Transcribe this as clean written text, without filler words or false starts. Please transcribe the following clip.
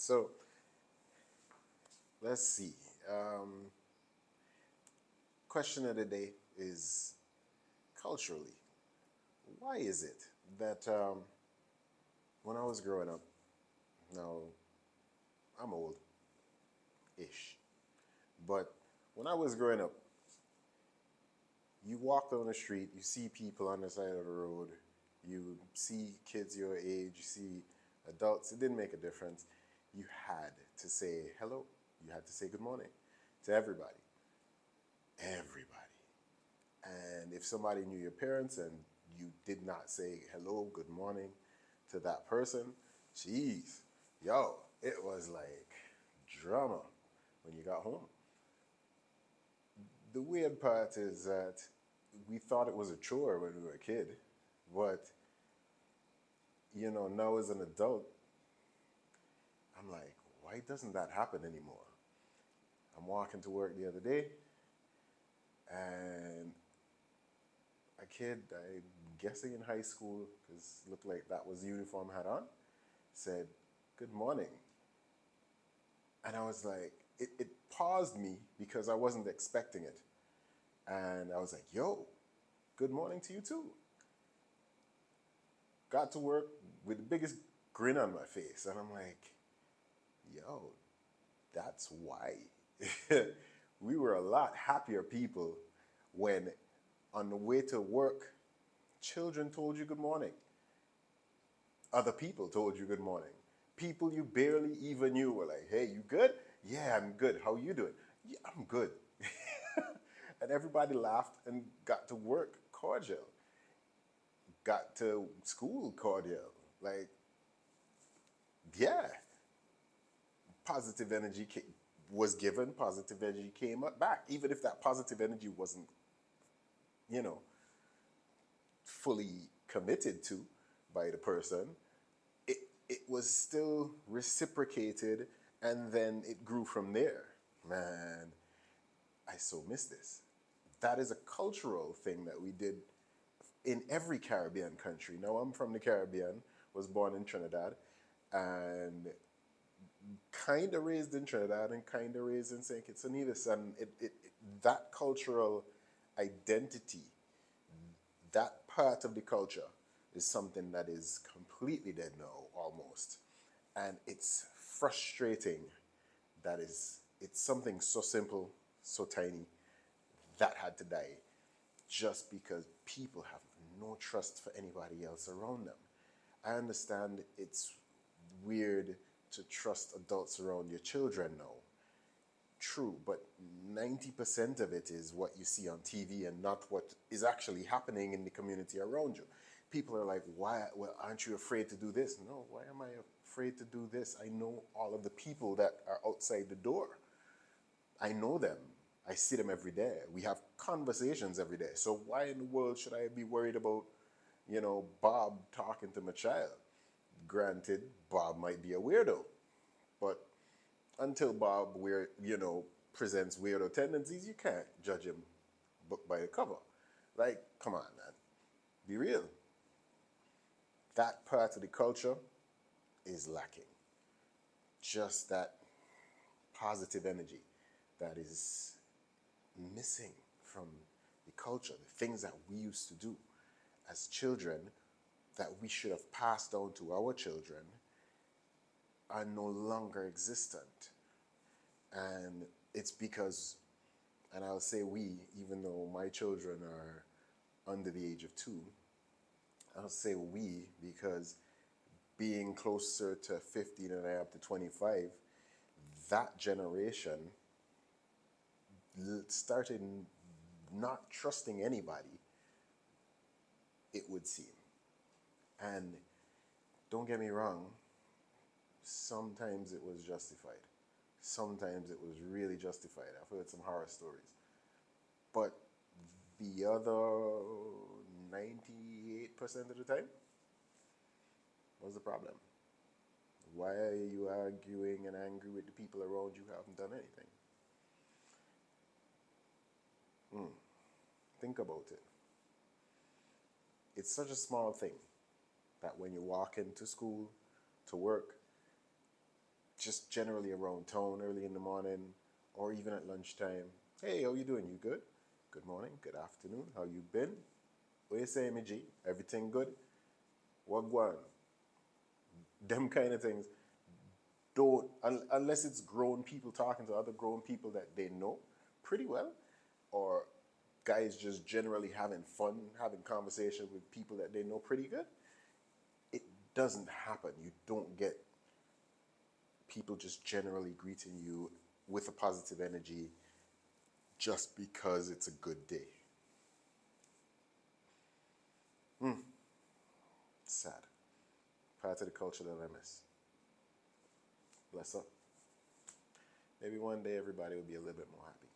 So let's see. Question of the day is culturally, why is it that when I was growing up, now I'm old ish, but when I was growing up, you walk down the street, you see people on the side of the road, you see kids your age, you see adults, it didn't make a difference. You had to say hello, you had to say good morning to everybody. Everybody. And if somebody knew your parents and you did not say hello, good morning to that person, jeez, yo, it was like drama when you got home. The weird part is that we thought it was a chore when we were a kid, but now as an adult, I'm like, why doesn't that happen anymore? I'm walking to work the other day, and a kid, I'm guessing in high school, because it looked like that was the uniform I had on, said, good morning. And I was like, it paused me because I wasn't expecting it. And I was like, yo, good morning to you too. Got to work with the biggest grin on my face. And I'm like, yo, that's why. We were a lot happier people when on the way to work, children told you good morning. Other people told you good morning. People you barely even knew were like, hey, you good? Yeah, I'm good. How you doing? Yeah, I'm good. And everybody laughed and got to work cordial, got to school cordial. Like, yeah, positive energy was given, positive energy came up back. Even if that positive energy wasn't, you know, fully committed to by the person, it, it was still reciprocated and then it grew from there. Man, I so miss this. That is a cultural thing that we did in every Caribbean country. Now, I'm from the Caribbean, was born in Trinidad, and kind of raised in Trinidad and kind of raised in St. Kitts and Nevis. And that cultural identity, that part of the culture, is something that is completely dead now, almost. And it's frustrating that it's something so simple, so tiny, that had to die just because people have no trust for anybody else around them. I understand it's weird to trust adults around your children now. True, but 90% of it is what you see on TV and not what is actually happening in the community around you. People are like, why? Well, aren't you afraid to do this? No, why am I afraid to do this? I know all of the people that are outside the door. I know them. I see them every day. We have conversations every day. So why in the world should I be worried about, Bob talking to my child? Granted, Bob might be a weirdo, but until Bob, presents weirdo tendencies, you can't judge him book by the cover. Like, come on, man, be real. That part of the culture is lacking. Just that positive energy that is missing from the culture, the things that we used to do as children that we should have passed down to our children are no longer existent. And it's because, and I'll say we, even though my children are under the age of 2, I'll say we because being closer to 15 and I up to 25, that generation started not trusting anybody, it would seem. And don't get me wrong, sometimes it was justified. Sometimes it was really justified. I've heard some horror stories. But the other 98% of the time, what's the problem? Why are you arguing and angry with the people around you who haven't done anything? Think about it. It's such a small thing that when you walk into school, to work, just generally around town early in the morning or even at lunchtime. Hey, how you doing? You good? Good morning, good afternoon. How you been? What you say, me G? Everything good? What going? Them kind of things. Don't, unless it's grown people talking to other grown people that they know pretty well, or guys just generally having fun, having conversation with people that they know pretty good, it doesn't happen. You don't get people just generally greeting you with a positive energy just because it's a good day. Sad. Part of the culture that I miss. Bless up. Maybe one day everybody will be a little bit more happy.